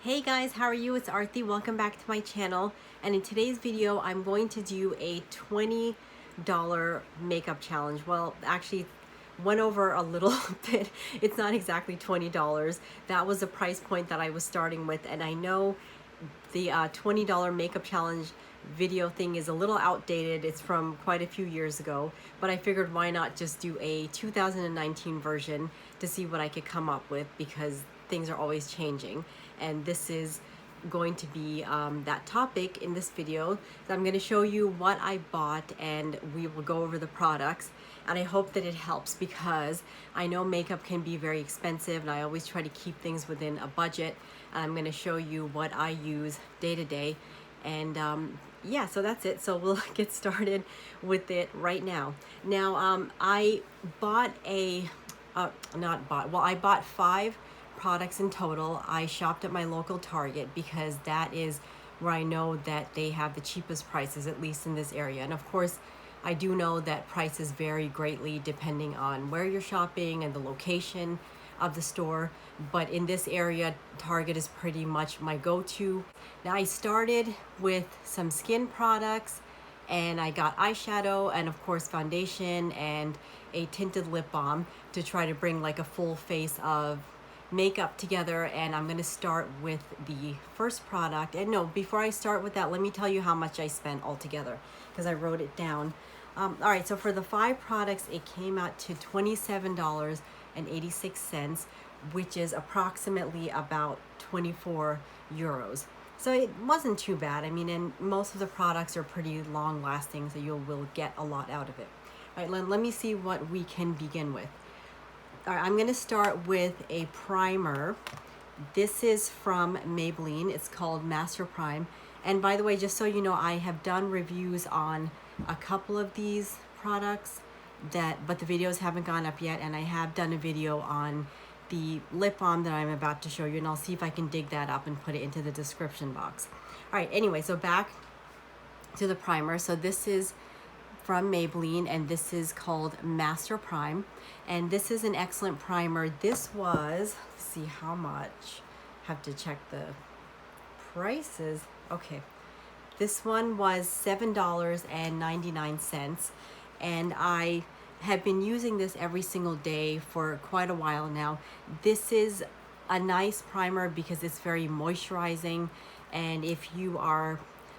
Hey guys, how are you? It's Arthi. Welcome back to my channel. And in today's video, I'm going to do a $20 makeup challenge. Well, actually went over a little bit. It's not exactly $20. That was the price point that I was starting with. And I know the $20 makeup challenge video thing is a little outdated. It's from quite a few years ago, but I figured why not just do a 2019 version to see what I could come up with, because things are always changing. And this is going to be that topic in this video. So I'm going to show you what I bought and we will go over the products, and I hope that it helps because I know makeup can be very expensive and I always try to keep things within a budget. And I'm going to show you what I use day to day, and yeah, so that's it. So we'll get started with it right now. Now I bought I bought 5 products in total. I shopped at my local Target because that is where I know that they have the cheapest prices, at least in this area. And of course, I do know that prices vary greatly depending on where you're shopping and the location of the store. But in this area, Target is pretty much my go-to. Now I started with some skin products, and I got eyeshadow and of course foundation and a tinted lip balm to try to bring like a full face of makeup together. And I'm going to start with the first product. And no, before I start with that, let me tell you how much I spent altogether because I wrote it down. All right, so for the 5 products, it came out to $27.86, which is approximately about 24 euros. So it wasn't too bad. I mean, and most of the products are pretty long lasting, so you will get a lot out of it. All right, let me see what we can begin with. All right, I'm going to start with a primer. This is from Maybelline. It's called Master Prime. And by the way, just so you know, I have done reviews on a couple of these products, but the videos haven't gone up yet. And I have done a video on the lip balm that I'm about to show you, and I'll see if I can dig that up and put it into the description box. All right, anyway, so back to the primer. So this is from Maybelline, and this is called Master Prime, and this is an excellent primer. This was, let's see how much, have to check the prices. Okay, this one was $7.99, and I have been using this every single day for quite a while now. This is a nice primer because it's very moisturizing, and if you are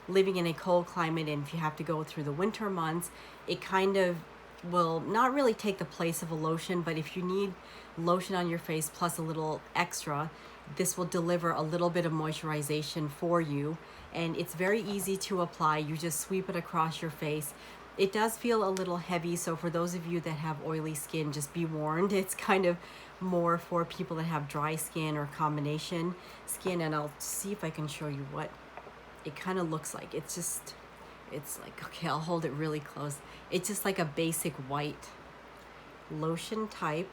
living in a cold climate and if you have to go through the winter months, it kind of will not really take the place of a lotion, but if you need lotion on your face plus a little extra, this will deliver a little bit of moisturization for you. And it's very easy to apply. You just sweep it across your face. It does feel a little heavy, so for those of you that have oily skin, just be warned. It's kind of more for people that have dry skin or combination skin, and I'll see if I can show you what it kind of looks like. It's like, okay, I'll hold it really close. It's just like a basic white lotion type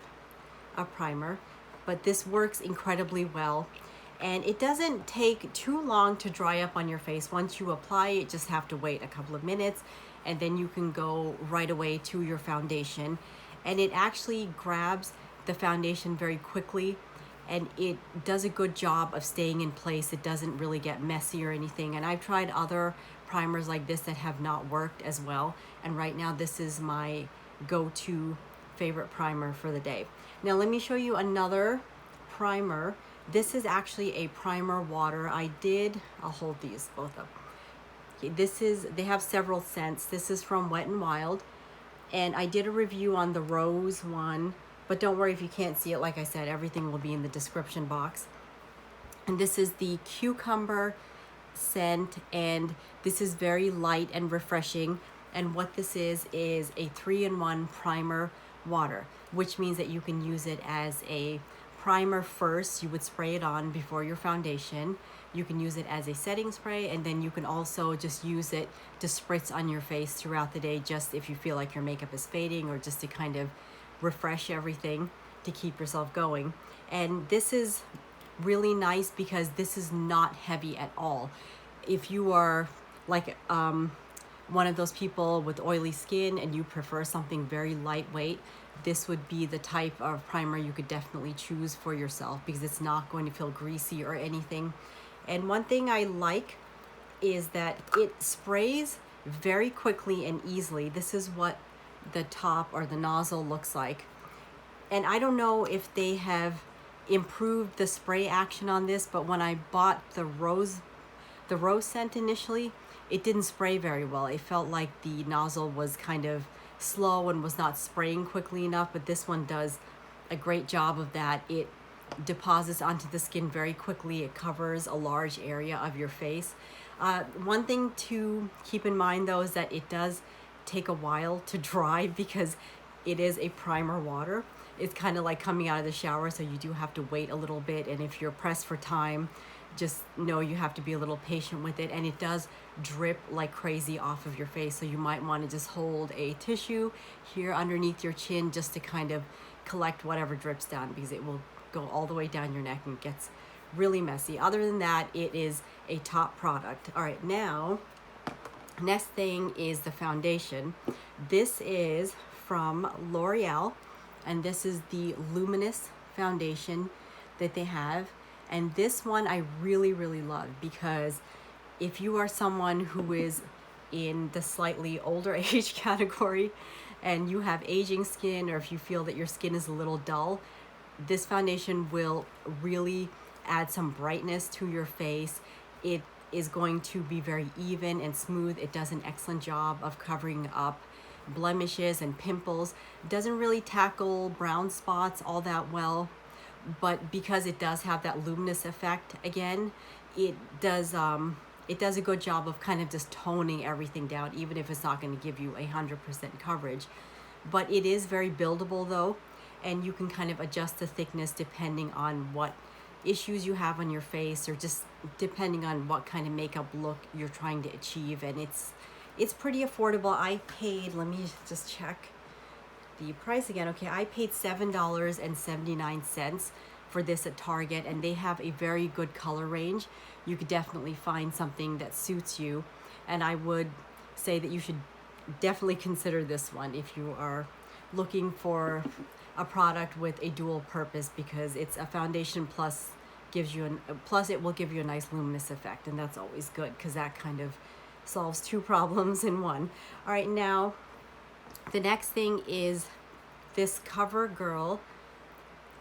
of primer, but this works incredibly well, and it doesn't take too long to dry up on your face. Once you apply it, just have to wait a couple of minutes, and then you can go right away to your foundation, and it actually grabs the foundation very quickly, and it does a good job of staying in place. It doesn't really get messy or anything. And I've tried other primers like this that have not worked as well. And right now, this is my go-to favorite primer for the day. Now, let me show you another primer. This is actually a primer water. I'll hold these both up. Okay, they have several scents. This is from Wet n Wild. And I did a review on the rose one, but don't worry if you can't see it. Like I said, everything will be in the description box. And this is the cucumber scent, and this is very light and refreshing. And what this is a 3-in-1 primer water, which means that you can use it as a primer first. You would spray it on before your foundation. You can use it as a setting spray, and then you can also just use it to spritz on your face throughout the day, just if you feel like your makeup is fading, or just to kind of refresh everything to keep yourself going. And this is really nice because this is not heavy at all. If you are like one of those people with oily skin and you prefer something very lightweight, this would be the type of primer you could definitely choose for yourself, because it's not going to feel greasy or anything. And one thing I like is that it sprays very quickly and easily. This is what the top or the nozzle looks like. And I don't know if they have improved the spray action on this, but when I bought the rose scent initially, it didn't spray very well. It felt like the nozzle was kind of slow and was not spraying quickly enough, but this one does a great job of that. It deposits onto the skin very quickly. It covers a large area of your face. One thing to keep in mind though is that it does take a while to dry because it is a primer water. It's kind of like coming out of the shower, so you do have to wait a little bit, and if you're pressed for time, just know you have to be a little patient with it. And it does drip like crazy off of your face, so you might want to just hold a tissue here underneath your chin just to kind of collect whatever drips down, because it will go all the way down your neck and it gets really messy. Other than that, it is a top product. All right, now next thing is the foundation. This is from L'Oreal, and this is the Luminous foundation that they have. And this one I really, really love, because if you are someone who is in the slightly older age category and you have aging skin, or if you feel that your skin is a little dull, this foundation will really add some brightness to your face. It is going to be very even and smooth. It does an excellent job of covering up blemishes and pimples. It doesn't really tackle brown spots all that well, but because it does have that luminous effect again, it does a good job of kind of just toning everything down, even if it's not going to give you 100% coverage. But it is very buildable though, and you can kind of adjust the thickness depending on what issues you have on your face, or just depending on what kind of makeup look you're trying to achieve. And it's pretty affordable. I paid, let me just check the price again. Okay, I paid $7.79 for this at Target, and they have a very good color range. You could definitely find something that suits you, and I would say that you should definitely consider this one if you are looking for a product with a dual purpose, because it's a foundation plus it will give you a nice luminous effect, and that's always good because that kind of solves two problems in one. All right, now the next thing is this CoverGirl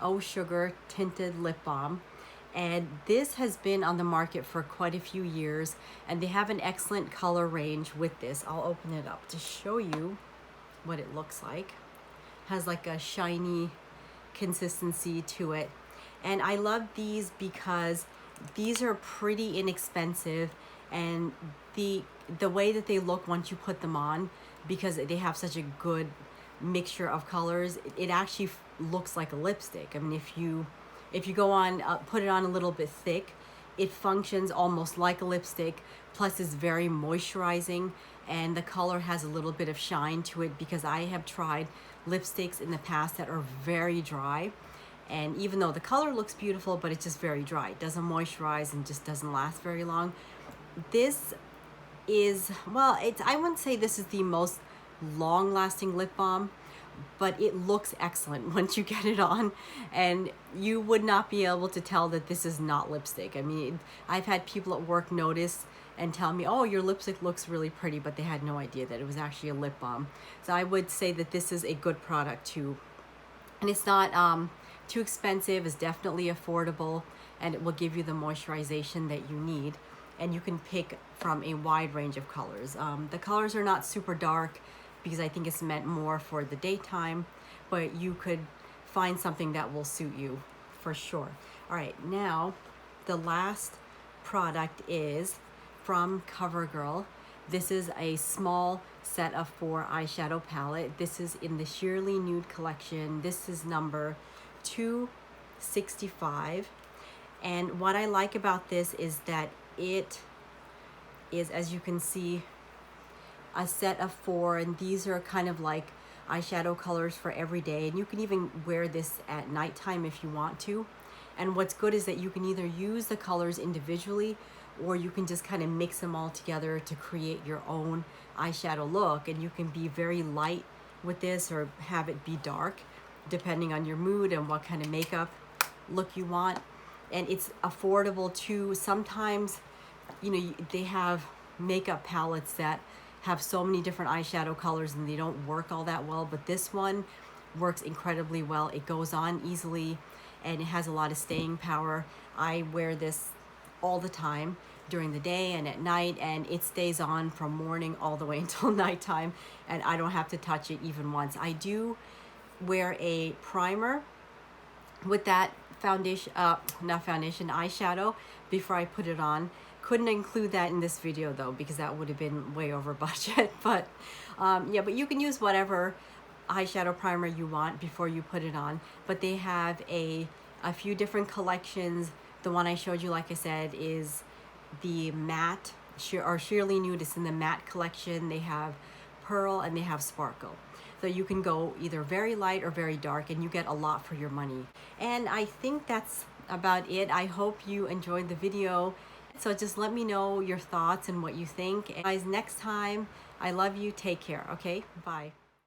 Oh Sugar Tinted Lip Balm. And this has been on the market for quite a few years, and they have an excellent color range with this. I'll open it up to show you what it looks like. Has like a shiny consistency to it. And I love these because these are pretty inexpensive, and the way that they look once you put them on, because they have such a good mixture of colors, it actually looks like a lipstick. I mean, if you go on, put it on a little bit thick, it functions almost like a lipstick, plus it's very moisturizing, and the color has a little bit of shine to it, because I have tried lipsticks in the past that are very dry, and even though the color looks beautiful, but it's just very dry. It doesn't moisturize and just doesn't last very long. This is, well, I wouldn't say this is the most long-lasting lip balm, but it looks excellent once you get it on, and you would not be able to tell that this is not lipstick. I mean, I've had people at work notice and tell me, oh, your lipstick looks really pretty, but they had no idea that it was actually a lip balm. So I would say that this is a good product too, and it's not too expensive. It's definitely affordable, and it will give you the moisturization that you need, and you can pick from a wide range of colors. The colors are not super dark, because I think it's meant more for the daytime, but you could find something that will suit you for sure. All right, now the last product is from CoverGirl. This is a small set of 4 eyeshadow palette. This is in the Sheerly Nude collection. This is number 265. And what I like about this is that it is, as you can see, a set of 4, and these are kind of like eyeshadow colors for every day, and you can even wear this at nighttime if you want to. And what's good is that you can either use the colors individually, or you can just kind of mix them all together to create your own eyeshadow look, and you can be very light with this or have it be dark depending on your mood and what kind of makeup look you want. and it's affordable too. Sometimes, you know, they have makeup palettes that have so many different eyeshadow colors and they don't work all that well, but this one works incredibly well. It goes on easily and it has a lot of staying power. I wear this all the time during the day and at night, and it stays on from morning all the way until nighttime, and I don't have to touch it even once. I do wear a primer with that foundation, not foundation, eyeshadow before I put it on. Couldn't include that in this video though, because that would have been way over budget. But yeah, but you can use whatever eyeshadow primer you want before you put it on. But they have a few different collections. The one I showed you, like I said, is the matte, or Sheerly Nude is in the matte collection. They have pearl and they have sparkle. So you can go either very light or very dark, and you get a lot for your money. And I think that's about it. I hope you enjoyed the video. So just let me know your thoughts and what you think. And guys, next time, I love you. Take care, okay? Bye.